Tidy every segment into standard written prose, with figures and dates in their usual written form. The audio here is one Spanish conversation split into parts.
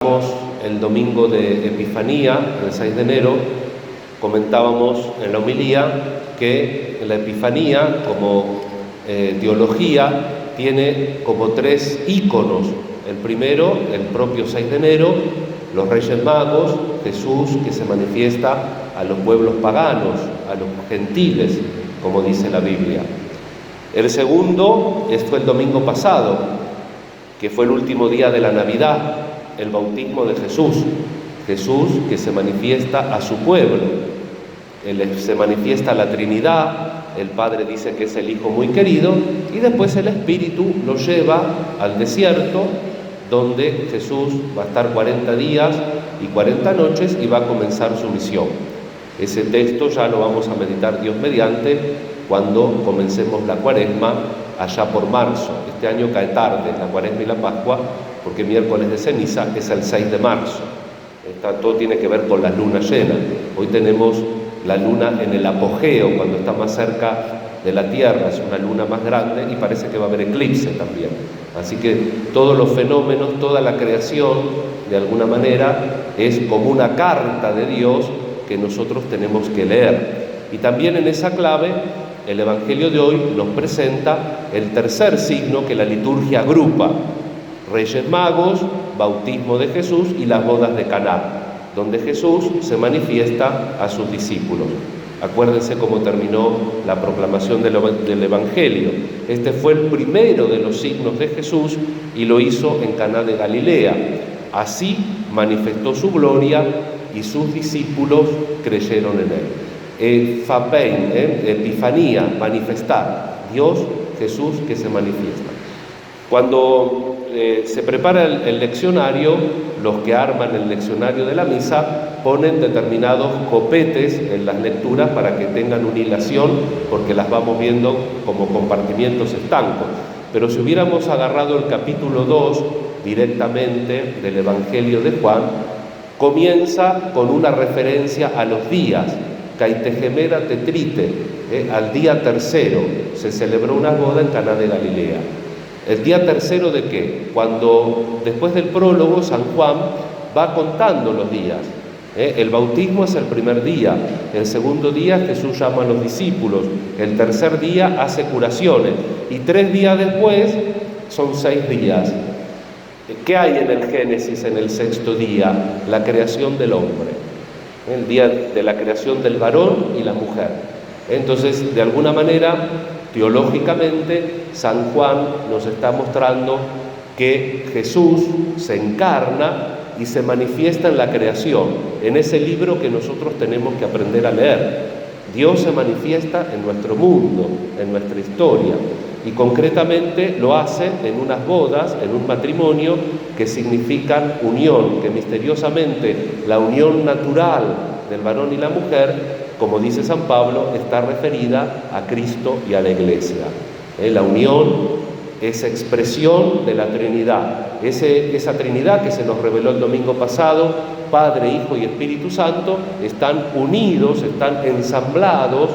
El domingo de Epifanía, el 6 de enero, comentábamos en la homilía que la Epifanía, como teología, tiene como tres íconos. El primero, el propio 6 de enero, los Reyes Magos, Jesús que se manifiesta a los pueblos paganos, a los gentiles, como dice la Biblia. El segundo, fue el domingo pasado, que fue el último día de la Navidad, el bautismo de Jesús. Jesús que se manifiesta a su pueblo. Se manifiesta a la Trinidad, el Padre dice que es el Hijo muy querido, y después el Espíritu lo lleva al desierto, donde Jesús va a estar 40 días y 40 noches y va a comenzar su misión. Ese texto ya lo vamos a meditar Dios mediante cuando comencemos la Cuaresma allá por marzo. Este año cae tarde la Cuaresma y la Pascua, porque miércoles de ceniza es el 6 de marzo. Todo tiene que ver con la luna llena. Hoy tenemos la luna en el apogeo, cuando está más cerca de la Tierra, es una luna más grande y parece que va a haber eclipse también. Así que todos los fenómenos, toda la creación, de alguna manera, es como una carta de Dios que nosotros tenemos que leer. Y también en esa clave, el Evangelio de hoy nos presenta el tercer signo que la liturgia agrupa: Reyes Magos, bautismo de Jesús y las bodas de Caná, donde Jesús se manifiesta a sus discípulos. Acuérdense cómo terminó la proclamación del Evangelio. Este fue el primero de los signos de Jesús y lo hizo en Caná de Galilea. Así manifestó su gloria y sus discípulos creyeron en él. Fapein, Epifanía, manifestar. Dios, Jesús que se manifiesta. Cuando se prepara el leccionario, los que arman el leccionario de la misa ponen determinados copetes en las lecturas para que tengan una hilación, porque las vamos viendo como compartimientos estancos. Pero si hubiéramos agarrado el capítulo 2 directamente del Evangelio de Juan, comienza con una referencia a los días. Caitegemera tetrite, al día tercero se celebró una boda en Caná de Galilea. ¿El día tercero de qué? Cuando después del prólogo San Juan va contando los días. El bautismo es el primer día, el segundo día Jesús llama a los discípulos, el tercer día hace curaciones y 3 días después son 6 días. ¿Qué hay en el Génesis en el sexto día? La creación del hombre, el día de la creación del varón y la mujer. Entonces, de alguna manera, teológicamente, San Juan nos está mostrando que Jesús se encarna y se manifiesta en la creación, en ese libro que nosotros tenemos que aprender a leer. Dios se manifiesta en nuestro mundo, en nuestra historia, y concretamente lo hace en unas bodas, en un matrimonio que significan unión, que misteriosamente la unión natural del varón y la mujer, como dice San Pablo, está referida a Cristo y a la Iglesia. La unión es expresión de la Trinidad, esa Trinidad que se nos reveló el domingo pasado, Padre, Hijo y Espíritu Santo, están unidos, están ensamblados,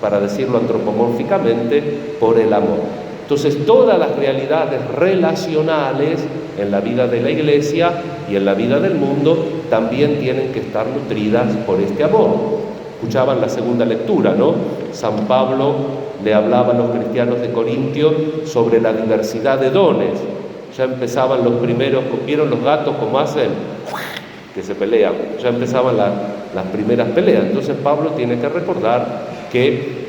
para decirlo antropomórficamente, por el amor. Entonces, todas las realidades relacionales en la vida de la Iglesia y en la vida del mundo también tienen que estar nutridas por este amor. Escuchaban la segunda lectura, ¿no? San Pablo le hablaba a los cristianos de Corintio sobre la diversidad de dones. Ya empezaban los primeros, ¿vieron los gatos cómo hacen? Que se pelean. Ya empezaban las primeras peleas. Entonces Pablo tiene que recordar que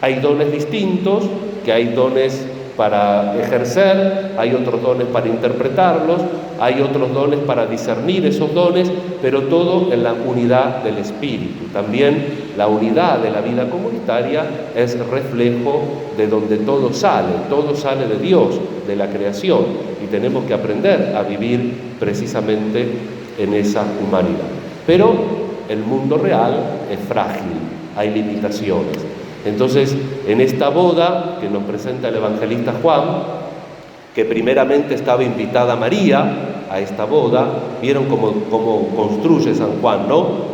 hay dones distintos, que hay dones para ejercer, hay otros dones para interpretarlos, hay otros dones para discernir esos dones, pero todo en la unidad del Espíritu. También la unidad de la vida comunitaria es reflejo de donde todo sale de Dios, de la creación, y tenemos que aprender a vivir precisamente en esa humanidad. Pero el mundo real es frágil, hay limitaciones. Entonces, en esta boda que nos presenta el evangelista Juan, que primeramente estaba invitada María a esta boda, vieron cómo construye San Juan, ¿no?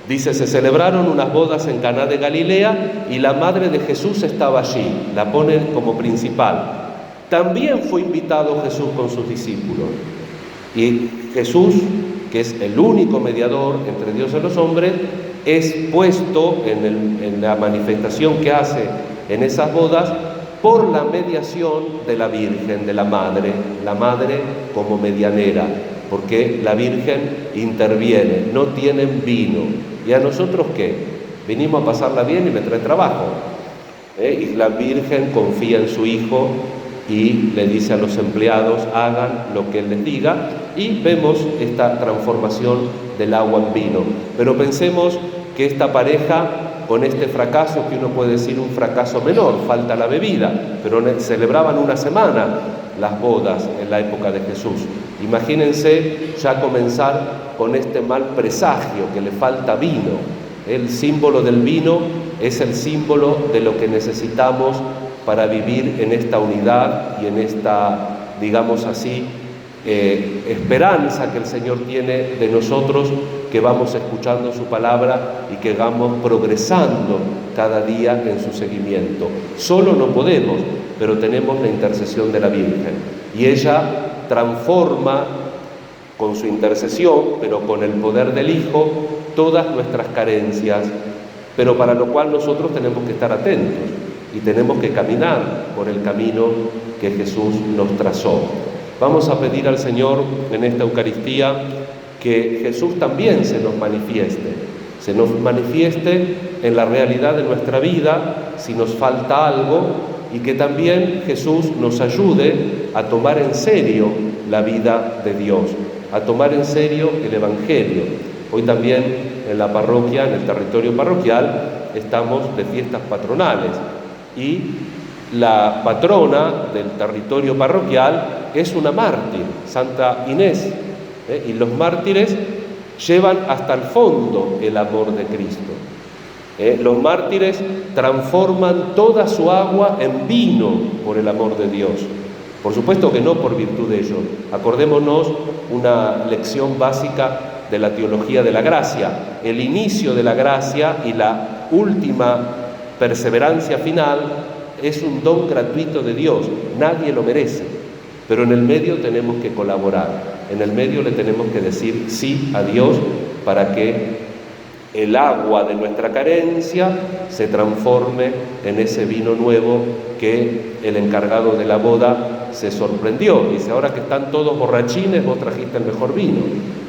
Dice, se celebraron unas bodas en Caná de Galilea y la madre de Jesús estaba allí, la pone como principal. También fue invitado Jesús con sus discípulos. Y Jesús, que es el único mediador entre Dios y los hombres, es puesto en la manifestación que hace en esas bodas por la mediación de la Virgen, de la Madre como medianera, porque la Virgen interviene, no tienen vino. ¿Y a nosotros qué? Vinimos a pasarla bien y me trae trabajo. Y la Virgen confía en su Hijo y le dice a los empleados, hagan lo que Él les diga, y vemos esta transformación del agua en vino. Pero pensemos que esta pareja, con este fracaso, que uno puede decir un fracaso menor, falta la bebida, pero celebraban una semana las bodas en la época de Jesús. Imagínense ya comenzar con este mal presagio, que le falta vino. El símbolo del vino es el símbolo de lo que necesitamos para vivir en esta unidad y en esta, digamos así, esperanza que el Señor tiene de nosotros, que vamos escuchando su palabra y que vamos progresando cada día en su seguimiento. Solo no podemos, pero tenemos la intercesión de la Virgen, y ella transforma con su intercesión, pero con el poder del Hijo, todas nuestras carencias, pero para lo cual nosotros tenemos que estar atentos y tenemos que caminar por el camino que Jesús nos trazó. Vamos a pedir al Señor en esta Eucaristía que Jesús también se nos manifieste en la realidad de nuestra vida, si nos falta algo, y que también Jesús nos ayude a tomar en serio la vida de Dios, a tomar en serio el Evangelio. Hoy también en la parroquia, en el territorio parroquial, estamos de fiestas patronales, y la patrona del territorio parroquial es una mártir, Santa Inés, y los mártires llevan hasta el fondo el amor de Cristo. Los mártires transforman toda su agua en vino por el amor de Dios. Por supuesto que no por virtud de ello. Acordémonos una lección básica de la teología de la gracia. El inicio de la gracia y la última perseverancia final es un don gratuito de Dios, nadie lo merece, pero en el medio tenemos que colaborar, en el medio le tenemos que decir sí a Dios para que el agua de nuestra carencia se transforme en ese vino nuevo que el encargado de la boda se sorprendió. Dice, ahora que están todos borrachines, vos trajiste el mejor vino.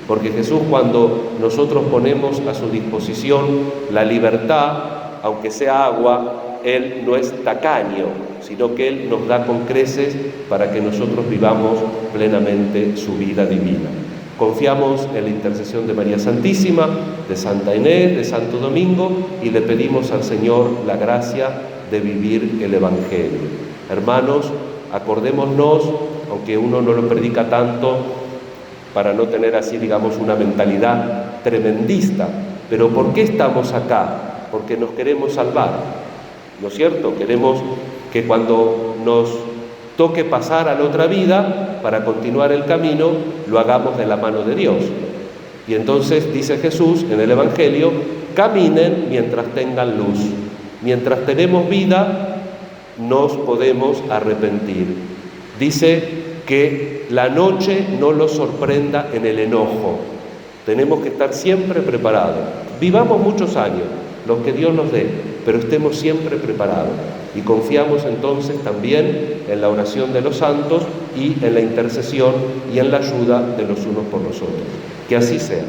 Porque Jesús, cuando nosotros ponemos a su disposición la libertad, aunque sea agua, Él no es tacaño, sino que Él nos da con creces para que nosotros vivamos plenamente su vida divina. Confiamos en la intercesión de María Santísima, de Santa Inés, de Santo Domingo, y le pedimos al Señor la gracia de vivir el Evangelio. Hermanos, acordémonos, aunque uno no lo predica tanto, para no tener así, digamos, una mentalidad tremendista, pero ¿por qué estamos acá? Porque nos queremos salvar, ¿no es cierto? Queremos que cuando nos toque pasar a la otra vida, para continuar el camino, lo hagamos de la mano de Dios. Y entonces dice Jesús en el Evangelio, caminen mientras tengan luz. Mientras tenemos vida, nos podemos arrepentir. Dice que la noche no los sorprenda en el enojo. Tenemos que estar siempre preparados. Vivamos muchos años, los que Dios nos dé, pero estemos siempre preparados. Y confiamos entonces también en la oración de los santos y en la intercesión y en la ayuda de los unos por los otros. Que así sea.